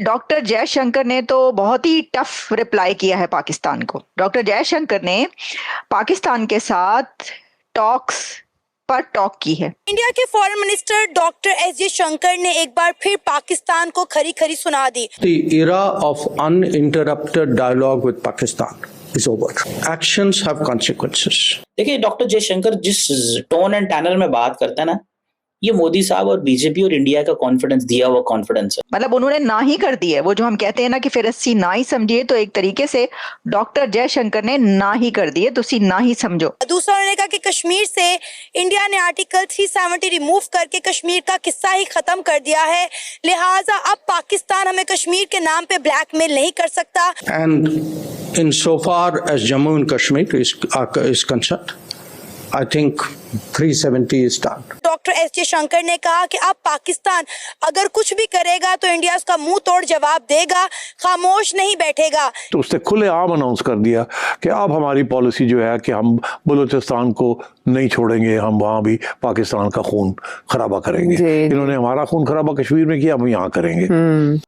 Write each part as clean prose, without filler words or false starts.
Doctor Jaishankar ने तो बहुत ही टफ रिप्लाई किया है पाकिस्तान को। डॉक्टर जयशंकर ने पाकिस्तान के साथ टॉक्स पर टॉक की है। इंडिया के foreign minister doctor S Jaishankar ने एक बार फिर पाकिस्तान को खरी खरी सुना दी। The era of uninterrupted dialogue with Pakistan is over. Actions have consequences. देखिए, डॉक्टर जयशंकर जिस टोन एंड टैनल में बात करते हैं ना, ये मोदी साहब और बीजेपी और इंडिया का कॉन्फिडेंस दिया हुआ कॉन्फिडेंस है। मतलब उन्होंने ना ही कर दी है। वो जो हम कहते हैं ना कि फिर अस्सी ना ही समझिए, तो एक तरीके से डॉक्टर जयशंकर ने ना ही कर दी है, तो ना ही समझो। दूसरा उन्होंने कहा कि कश्मीर से इंडिया ने आर्टिकल 370 रिमूव करके कश्मीर का किस्सा ही खत्म कर दिया है, लिहाजा अब पाकिस्तान हमें कश्मीर के नाम पे ब्लैकमेल नहीं कर सकता। And insofar as Jammu and Kashmir is concerned, I think 370 is done. Doctor S Jaishankar ने कहा कि अब पाकिस्तान अगर कुछ भी करेगा तो इंडिया उसका मुंह तोड़ जवाब देगा, खामोश नहीं बैठेगा। तो उसने खुलेआम अनाउंस कर दिया कि अब हमारी पॉलिसी जो है कि हम बलूचिस्तान को नहीं छोड़ेंगे, हम वहां भी पाकिस्तान का खून खराबा करेंगे। इन्होंने हमारा खून खराबा कश्मीर में किया, हम यहाँ करेंगे।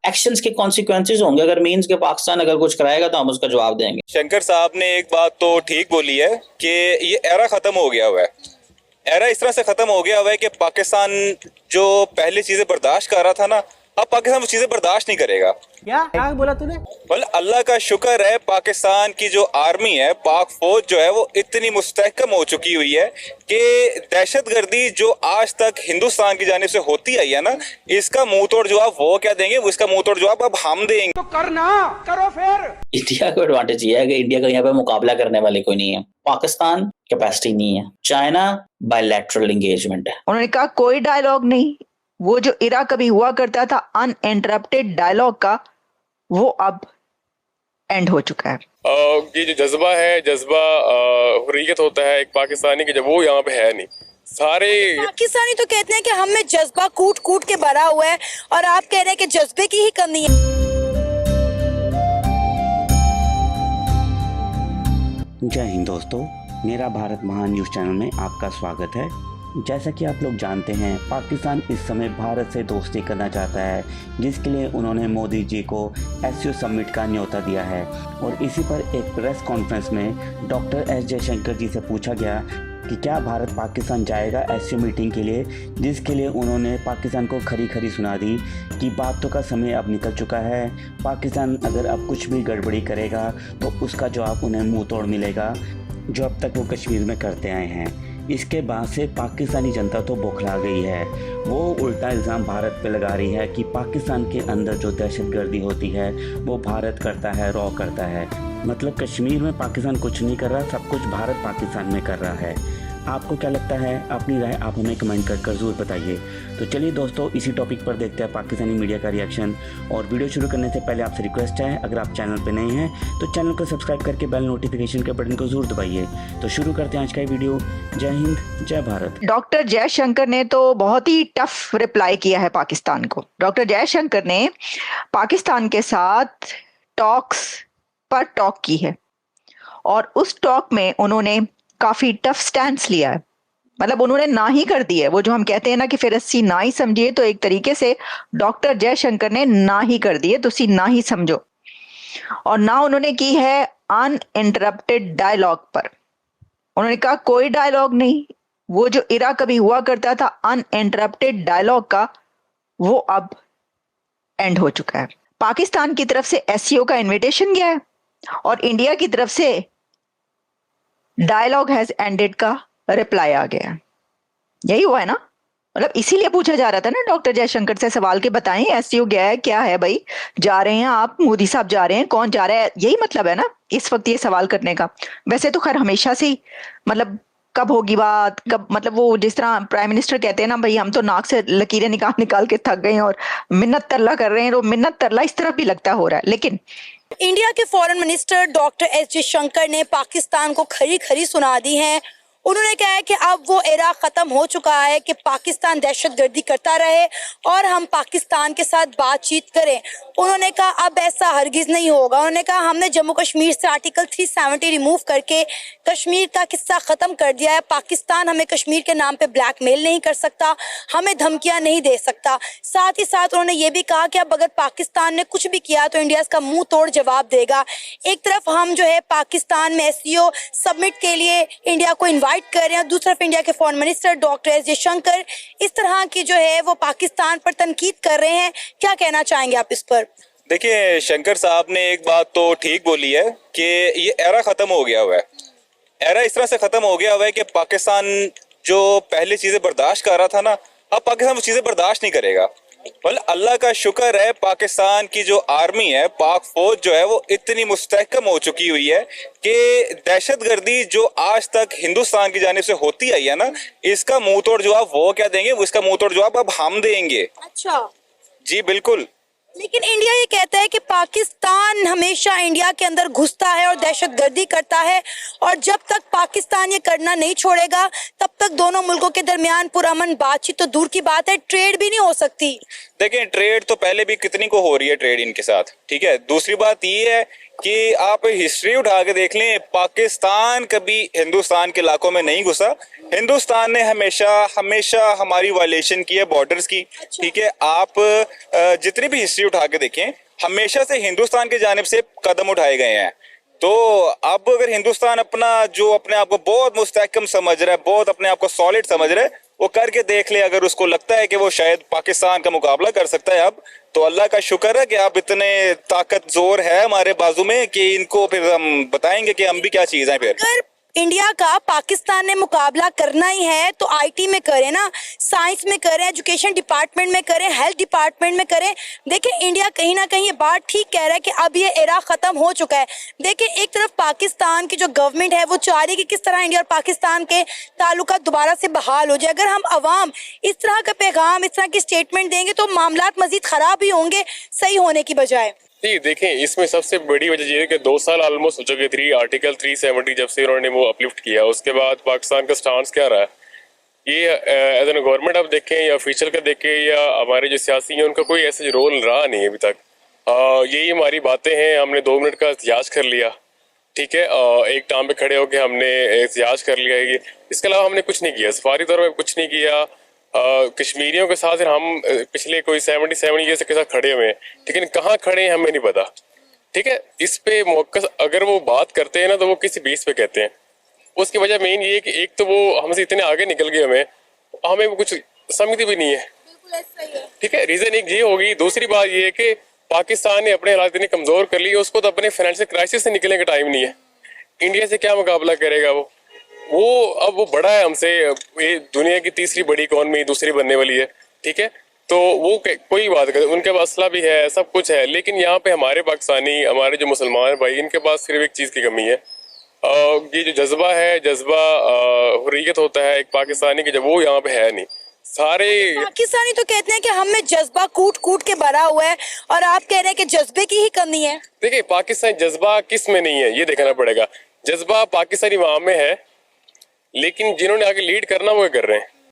एक्शंस के कॉन्सिक्वेंसेस होंगे। अगर मीन्स के पाकिस्तान अगर कुछ कराएगा तो हम उसका जवाब देंगे। शंकर साहब ने एक बात तो ठीक बोली है कि ये एरा खत्म हो गया हुआ है। एरा इस तरह से खत्म हो गया हुआ है कि पाकिस्तान जो पहले चीजें बर्दाश्त कर रहा था ना, अब पाकिस्तान वो चीजें बर्दाश्त नहीं करेगा। क्या बोला तूने? बोल अल्लाह का शुक्र है, पाकिस्तान की जो आर्मी है, पाक फौज जो है वो इतनी मुस्तहकम हो चुकी हुई है कि दहशतगर्दी जो आज तक हिंदुस्तान की जानिब से होती आई है ना, इसका मुंह तोड़ जवाब वो क्या देंगे, वो इसका मुंह तोड़ जवाब अब हम देंगे। तो करना करो फिर। इंडिया को एडवांटेज ये है कि इंडिया का यहाँ पे मुकाबला करने वाले कोई नहीं है। पाकिस्तान कैपेसिटी नहीं है। चाइना बायलैटरल एंगेजमेंट है। उन्होंने कहा कोई डायलॉग नहीं। वो जो इरा कभी हुआ करता था अनइंटरप्टेड डायलॉग का, वो अब एंड हो चुका है। ये जो जज्बा है, जज्बा हुर्रियत होता है एक पाकिस्तानी की, जब वो यहाँ पे है नहीं। सारे पाकिस्तानी तो कहते हैं कि हम में जज्बा कूट कूट के भरा हुआ है, और आप कह रहे हैं कि जज्बे की ही कमी है। जय हिंद दोस्तों, मेरा भारत महान न्यूज़ चैनल में आपका स्वागत है। जैसा कि आप लोग जानते हैं, पाकिस्तान इस समय भारत से दोस्ती करना चाहता है, जिसके लिए उन्होंने मोदी जी को एससीओ समिट का न्योता दिया है। और इसी पर एक प्रेस कॉन्फ्रेंस में डॉक्टर एस जयशंकर जी से पूछा गया कि क्या भारत पाकिस्तान जाएगा एससीओ मीटिंग के लिए, जिसके लिए उन्होंने पाकिस्तान को खरी खरी सुना दी कि बातों का समय अब निकल चुका है। पाकिस्तान अगर अब कुछ भी गड़बड़ी करेगा तो उसका जवाब उन्हें मुँह तोड़ मिलेगा, जो अब तक वो कश्मीर में करते आए हैं। इसके बाद से पाकिस्तानी जनता तो बौखला गई है। वो उल्टा इल्ज़ाम भारत पे लगा रही है कि पाकिस्तान के अंदर जो दहशतगर्दी होती है वो भारत करता है, रॉ करता है। मतलब कश्मीर में पाकिस्तान कुछ नहीं कर रहा, सब कुछ भारत पाकिस्तान में कर रहा है। आपको क्या लगता है? अपनी राय आप हमें कमेंट कर ज़रूर बताइए। तो चलिए दोस्तों, इसी टॉपिक पर देखते हैं पाकिस्तानी मीडिया का रिएक्शन। और वीडियो शुरू करने से पहले आपसे रिक्वेस्ट है, अगर आप चैनल पर नए हैं तो चैनल को सब्सक्राइब करके बेल नोटिफिकेशन के बटन को जरूर दबाइए। तो शुरू करते हैं आज का वीडियो। जय हिंद, जय भारत। डॉक्टर जयशंकर ने तो बहुत ही टफ रिप्लाई किया है पाकिस्तान को। डॉक्टर जयशंकर ने पाकिस्तान के साथ टॉक्स पर टॉक की है, और उस टॉक में उन्होंने काफी टफ स्टैंड लिया है। मतलब उन्होंने ना ही कर दी है। वो जो हम कहते हैं ना कि फिर अस्सी ना ही समझिए, तो एक तरीके से डॉक्टर जयशंकर ने ना ही कर दी है, तो ना ही समझो। और ना उन्होंने की है अनइंटरप्टेड डायलॉग पर। उन्होंने कहा कोई डायलॉग नहीं। वो जो इरा कभी हुआ करता था अनइंटरप्टेड डायलॉग का, वो अब एंड हो चुका है। पाकिस्तान की तरफ से एससीओ का इनविटेशन गया है, और इंडिया की तरफ से डायलॉग हैज एंडेड का रिप्लाई आ गया। यही हुआ है ना। मतलब इसीलिए पूछा जा रहा था ना डॉक्टर जयशंकर से सवाल के, बताएं एससीओ गया है, क्या है भाई, जा रहे हैं आप, मोदी साहब जा रहे हैं, कौन जा रहा है, यही मतलब है ना इस वक्त ये सवाल करने का। वैसे तो खैर हमेशा से ही, मतलब कब होगी बात, कब, मतलब वो जिस तरह प्राइम मिनिस्टर कहते हैं ना, भाई हम तो नाक से लकीरें निकाल निकाल के थक गए हैं और मिन्नत तरला कर रहे हैं, तो मिन्नत तरला इस तरफ भी लगता हो रहा है। लेकिन इंडिया के foreign minister doctor S Jaishankar ने पाकिस्तान को खरी खरी सुना दी है। उन्होंने कहा है कि अब वो एरा खत्म हो चुका है कि पाकिस्तान दहशतगर्दी करता रहे और हम पाकिस्तान के साथ बातचीत करें। उन्होंने कहा अब ऐसा हरगिज नहीं होगा। उन्होंने कहा हमने जम्मू कश्मीर से आर्टिकल 370 रिमूव करके कश्मीर का किस्सा खत्म कर दिया है। पाकिस्तान हमें कश्मीर के नाम पे ब्लैकमेल नहीं कर सकता, हमें धमकियां नहीं दे सकता। साथ ही साथ उन्होंने ये भी कहा कि अब अगर पाकिस्तान ने कुछ भी किया तो इंडिया इसका मुंह तोड़ जवाब देगा। एक तरफ हम जो है पाकिस्तान में SCO समिट के लिए इंडिया को इनवाइट कर रहे हैं, दूसरी तरफ इंडिया के foreign minister doctor S Jaishankar इस तरह की जो है वो पाकिस्तान पर तनकीद कर रहे हैं। क्या कहना चाहेंगे आप इस पर? देखिए, शंकर साहब ने एक बात तो ठीक बोली है कि ये एरा खत्म हो गया हुआ है। एरा इस तरह से खत्म हो गया हुआ है कि पाकिस्तान जो पहले चीजें बर्दाश्त कर रहा था ना, अब पाकिस्तान वो चीजें बर्दाश्त नहीं करेगा। मतलब अल्लाह का शुक्र है, पाकिस्तान की जो आर्मी है, पाक फौज जो है वो इतनी मुस्तहकम हो चुकी हुई है कि दहशतगर्दी जो आज तक हिंदुस्तान की जानिब से होती आई है ना, इसका मुंह तोड़ जवाब वो क्या देंगे, वो इसका मुंह तोड़ जवाब अब हम देंगे। अच्छा जी बिल्कुल। लेकिन इंडिया ये कहता है कि पाकिस्तान हमेशा इंडिया के अंदर घुसता है और दहशतगर्दी करता है और जब तक पाकिस्तान ये करना नहीं छोड़ेगा तब तक दोनों मुल्कों के दरमियान पुरअमन बातचीत तो दूर की बात है, ट्रेड भी नहीं हो सकती। देखें, ट्रेड तो पहले भी कितनी को हो रही है ट्रेड इनके साथ, ठीक है। दूसरी बात ये है कि आप हिस्ट्री उठा के देख लें, पाकिस्तान कभी हिंदुस्तान के इलाकों में नहीं घुसा। हिंदुस्तान ने हमेशा हमारी वायलेशन की है बॉर्डर्स की, ठीक है। आप जितनी भी हिस्ट्री उठा के देखें, हमेशा से हिंदुस्तान की जानिब से कदम उठाए गए हैं। तो अब अगर हिंदुस्तान अपने आप को बहुत मुस्तहकम समझ रहा है, बहुत अपने आप को सॉलिड समझ रहा है, वो करके देख ले। अगर उसको लगता है कि वो शायद पाकिस्तान का मुकाबला कर सकता है अब, तो अल्लाह का शुक्र है कि अब इतने ताकत जोर है हमारे बाजू में कि इनको फिर हम बताएंगे कि हम भी क्या चीज है। फिर इंडिया का पाकिस्तान ने मुकाबला करना ही है तो IT में करें ना, साइंस में करें, एजुकेशन डिपार्टमेंट में करें, हेल्थ डिपार्टमेंट में करें। देखें, इंडिया कहीं ना कहीं ये बात ठीक कह रहा है कि अब ये एरा खत्म हो चुका है। देखें, एक तरफ पाकिस्तान की जो गवर्नमेंट है वो चाह रही है कि किस तरह इंडिया और पाकिस्तान के ताल्लुकात दोबारा से बहाल हो जाए। अगर हम अवाम इस तरह का पैगाम, इस तरह की स्टेटमेंट देंगे तो मामलात मजीद खराब ही होंगे, सही होने की बजाय। जी देखें, इसमें सबसे बड़ी वजह ये है कि 2 साल ऑलमोस्ट हो चुके थे आर्टिकल 370 जब से उन्होंने वो अपलिफ्ट किया। उसके बाद पाकिस्तान का स्टांस क्या रहा है, ये एज एन गवर्नमेंट आप देखें या ऑफिशियल का देखें या हमारे जो सियासी हैं उनका कोई ऐसा रोल रहा नहीं अभी तक। यही हमारी बातें हैं, हमने 2 मिनट का एहतियाज कर लिया, ठीक है, एक टांग पे खड़े होकर हमने एहतियाज कर लिया। ये इसके अलावा हमने कुछ नहीं किया, सफारी तौर पर कुछ नहीं किया। कश्मीरियों के साथ हम पिछले कोई 77 ईयर्स के साथ खड़े हुए हैं, लेकिन कहाँ खड़े हैं हमें नहीं पता, ठीक है। इस पे मौकस अगर वो बात करते हैं ना तो वो किसी बेस पे कहते हैं। उसकी वजह मेन ये है कि एक तो वो हमसे इतने आगे निकल गए, हमें वो कुछ समझती भी नहीं है, ठीक है। रीजन एक ये होगी। दूसरी बात ये है कि पाकिस्तान ने अपने हालात इतने कमजोर कर लिए, उसको तो अपने फाइनेंशियल क्राइसिस से निकलने का टाइम नहीं है। इंडिया से क्या मुकाबला करेगा वो अब वो बड़ा है हमसे, ये दुनिया की तीसरी बड़ी इकॉनमी दूसरी बनने वाली है, ठीक है। तो वो कोई बात कर, उनके पास असला भी है, सब कुछ है, लेकिन यहाँ पे हमारे पाकिस्तानी, हमारे जो मुसलमान भाई, इनके पास सिर्फ एक चीज की कमी है। ये जो जज्बा है, जज्बा हुर्रियत होता है एक पाकिस्तानी की, जब वो यहाँ पे है नहीं। सारे पाकिस्तानी तो कहते हैं कि हम में जज्बा कूट कूट के भरा हुआ है और आप कह रहे हैं कि जज्बे की ही कमी है। देखिए, पाकिस्तानी जज्बा किस में नहीं है ये देखना पड़ेगा। जज्बा पाकिस्तानी वहां में है, लेकिन जिन्होंने आगे लीड करना वो कर रहे हैं।